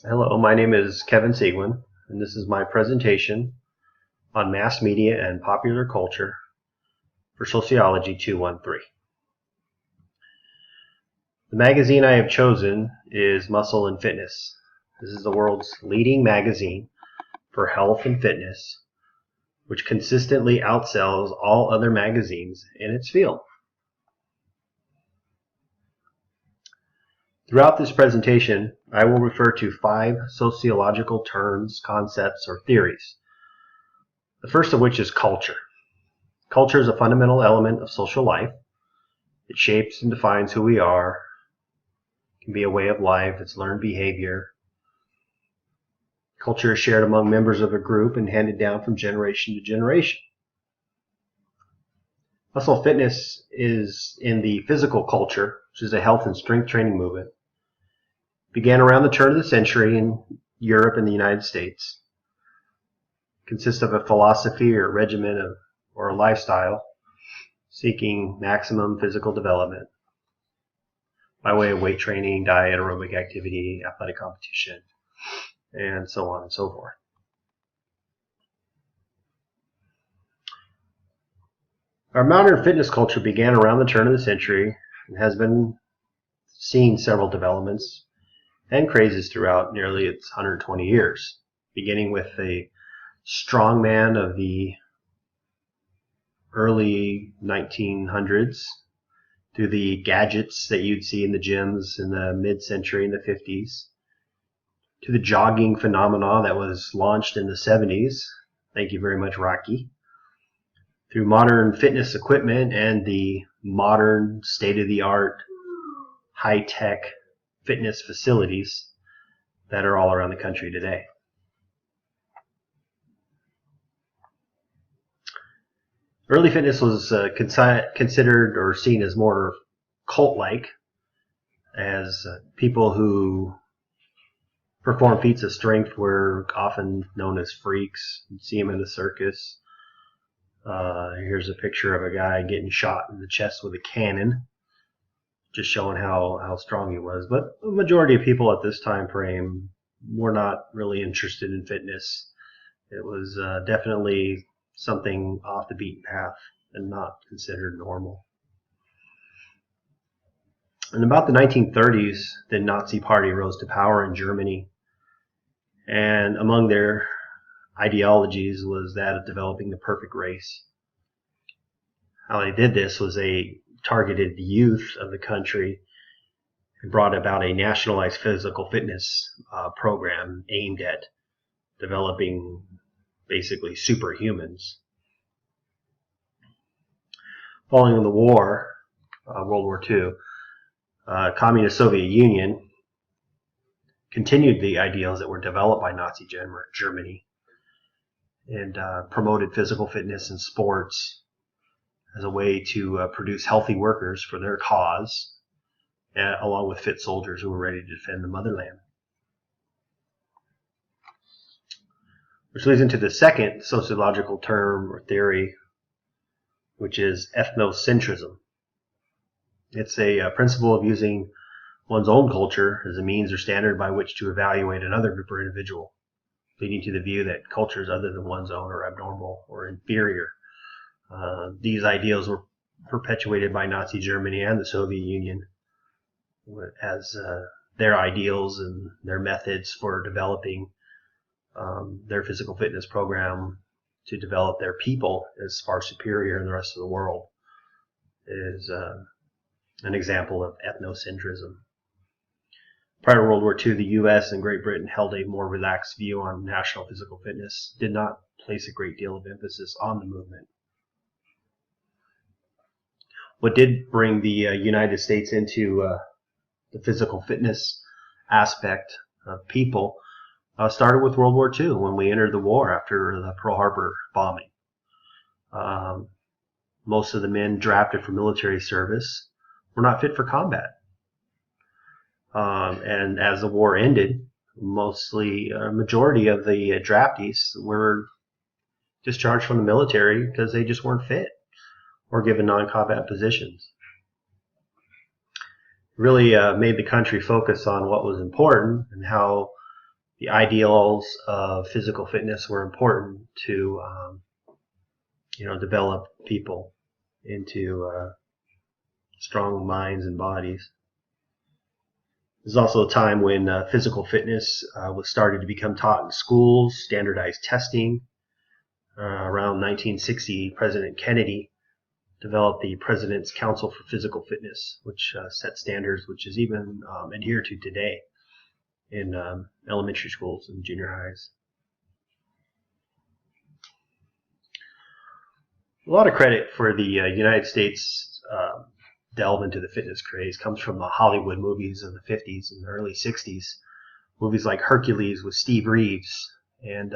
Hello, my name is Kevin Seguin, and this is my presentation on mass media and popular culture for Sociology 213. The magazine I have chosen is Muscle and Fitness. This is the world's leading magazine for health and fitness, which consistently outsells all other magazines in its field. Throughout this presentation, I will refer to 5 sociological terms, concepts, or theories. The first of which is culture. Culture is a fundamental element of social life. It shapes and defines who we are. It can be a way of life. It's learned behavior. Culture is shared among members of a group and handed down from generation to generation. Muscle fitness is in the physical culture, which is a health and strength training movement. It began around the turn of the century in Europe and the United States. It consists of a philosophy or regimen or a lifestyle seeking maximum physical development by way of weight training, diet, aerobic activity, athletic competition, and so on and so forth. Our modern fitness culture began around the turn of the century and has been seeing several developments and crazes throughout nearly its 120 years, beginning with the strongman of the early 1900s through the gadgets that you'd see in the gyms in the mid-century in the 50s, to the jogging phenomena that was launched in the 70s. Thank you very much, Rocky. Through modern fitness equipment and the modern state-of-the-art high-tech fitness facilities that are all around the country today. Early fitness was considered or seen as more cult-like, as people who perform feats of strength were often known as freaks. You'd see them in the circus. Here's a picture of a guy getting shot in the chest with a cannon, just showing how strong he was. But the majority of people at this time frame were not really interested in fitness. It was definitely something off the beaten path and not considered normal. In about the 1930s, the Nazi Party rose to power in Germany, and among their ideologies was that of developing the perfect race. How they did this was they targeted the youth of the country and brought about a nationalized physical fitness program aimed at developing basically superhumans. Following the war, World War II, Communist Soviet Union continued the ideals that were developed by Nazi Germany and promoted physical fitness and sports as a way to produce healthy workers for their cause, along with fit soldiers who were ready to defend the motherland. Which leads into the second sociological term or theory, which is ethnocentrism. It's a principle of using one's own culture as a means or standard by which to evaluate another group or individual, leading to the view that cultures other than one's own are abnormal or inferior. These ideals were perpetuated by Nazi Germany and the Soviet Union as their ideals and their methods for developing their physical fitness program to develop their people as far superior than the rest of the world is an example of ethnocentrism. Prior to World War II, the U.S. and Great Britain held a more relaxed view on national physical fitness, did not place a great deal of emphasis on the movement. What did bring the United States into the physical fitness aspect of people started with World War II, when we entered the war after the Pearl Harbor bombing. Most of the men drafted for military service were not fit for combat. And as the war ended, mostly a majority of the draftees were discharged from the military because they just weren't fit or given non-combat positions. Really made the country focus on what was important and how the ideals of physical fitness were important to develop people into strong minds and bodies. There's also a time when physical fitness was started to become taught in schools, standardized testing. Around 1960, President Kennedy developed the President's Council for Physical Fitness, which set standards which is even adhered to today in elementary schools and junior highs. A lot of credit for the United States delve into the fitness craze comes from the Hollywood movies of the 50s and the early 60s. Movies like Hercules with Steve Reeves and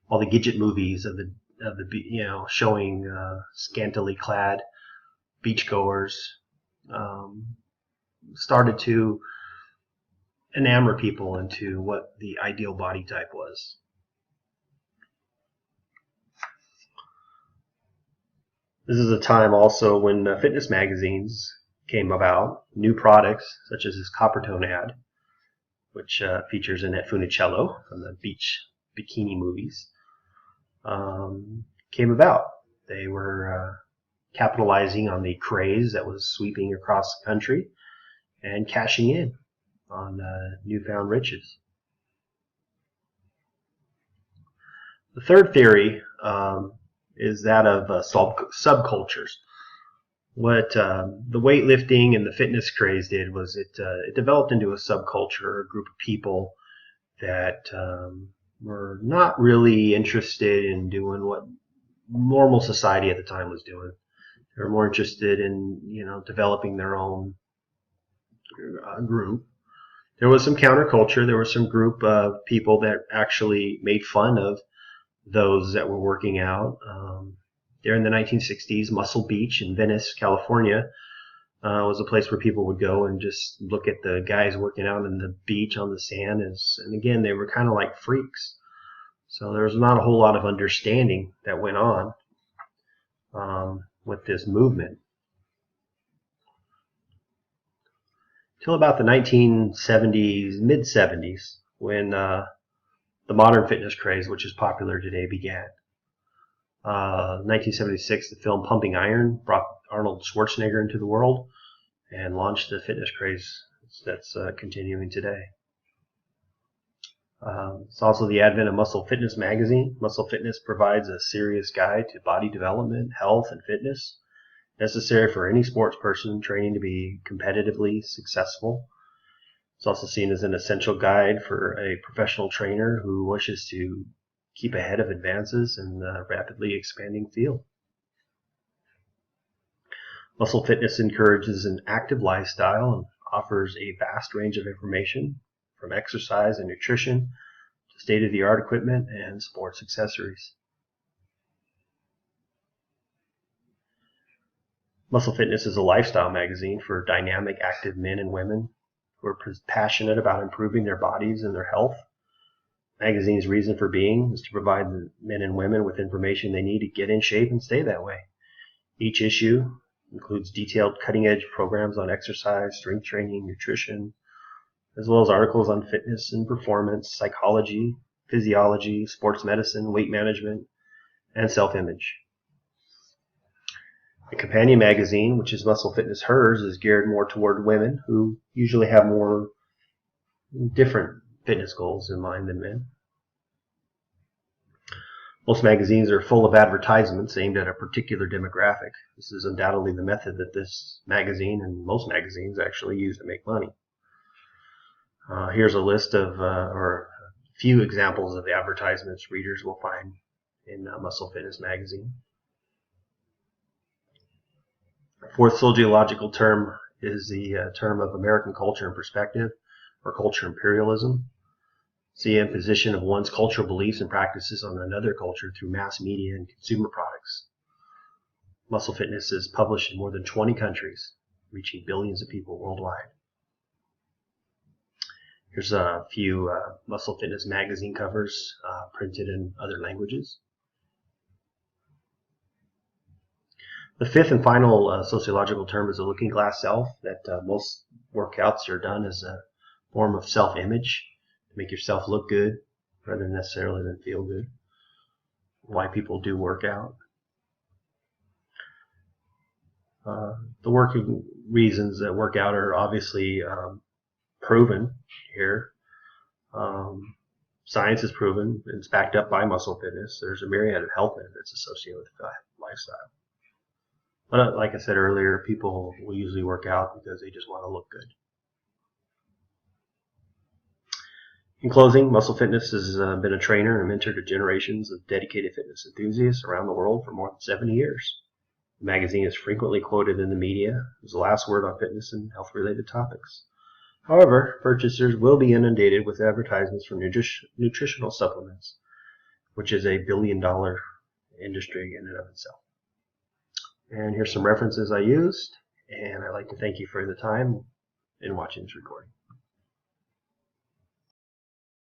all the Gidget movies of the showing scantily clad beachgoers started to enamor people into what the ideal body type was. This is a time also when fitness magazines came about. New products, such as this Coppertone ad, which features Annette Funicello from the beach bikini movies, came about. They were capitalizing on the craze that was sweeping across the country and cashing in on newfound riches. The third theory is that of subcultures. What the weightlifting and the fitness craze did was it developed into a subculture, a group of people that were not really interested in doing what normal society at the time was doing. They were more interested in developing their own group. There was some counterculture. There was some group of people that actually made fun of those that were working out. There in the 1960s, Muscle Beach in Venice, California, was a place where people would go and just look at the guys working out on the beach on the sand. And again, they were kind of like freaks. So there was not a whole lot of understanding that went on with this movement. Till about the 1970s, mid-70s, when the modern fitness craze, which is popular today, began. 1976, the film Pumping Iron brought Arnold Schwarzenegger into the world and launched the fitness craze that's continuing today. It's also the advent of Muscle Fitness magazine. Muscle Fitness provides a serious guide to body development, health, and fitness necessary for any sports person training to be competitively successful. It's also seen as an essential guide for a professional trainer who wishes to keep ahead of advances in the rapidly expanding field. Muscle Fitness encourages an active lifestyle and offers a vast range of information from exercise and nutrition to state-of-the-art equipment and sports accessories. Muscle Fitness is a lifestyle magazine for dynamic, active men and women who are passionate about improving their bodies and their health. The magazine's reason for being is to provide the men and women with information they need to get in shape and stay that way. Each issue includes detailed cutting-edge programs on exercise, strength training, nutrition, as well as articles on fitness and performance, psychology, physiology, sports medicine, weight management, and self-image. The companion magazine, which is Muscle Fitness Hers, is geared more toward women who usually have more different fitness goals in mind than men. Most magazines are full of advertisements aimed at a particular demographic. This is undoubtedly the method that this magazine and most magazines actually use to make money. Here's a list of, or a few examples of the advertisements readers will find in Muscle Fitness magazine. Fourth sociological term is the term of American culture and perspective, or culture imperialism. It's the imposition of one's cultural beliefs and practices on another culture through mass media and consumer products. Muscle Fitness is published in more than 20 countries, reaching billions of people worldwide. Here's a few Muscle Fitness magazine covers printed in other languages. The fifth and final sociological term is the looking glass self, that most workouts are done as a form of self-image make yourself look good rather than necessarily than feel good. Why people do work out. The working reasons that work out are obviously proven here. Science is proven. It's backed up by Muscle Fitness. There's a myriad of health benefits associated with the lifestyle. But like I said earlier, people will usually work out because they just want to look good. In closing, Muscle Fitness has been a trainer and mentor to generations of dedicated fitness enthusiasts around the world for more than 70 years. The magazine is frequently quoted in the media as the last word on fitness and health-related topics. However, purchasers will be inundated with advertisements for nutritional supplements, which is a billion-dollar industry in and of itself. And here's some references I used, and I'd like to thank you for the time in watching this recording.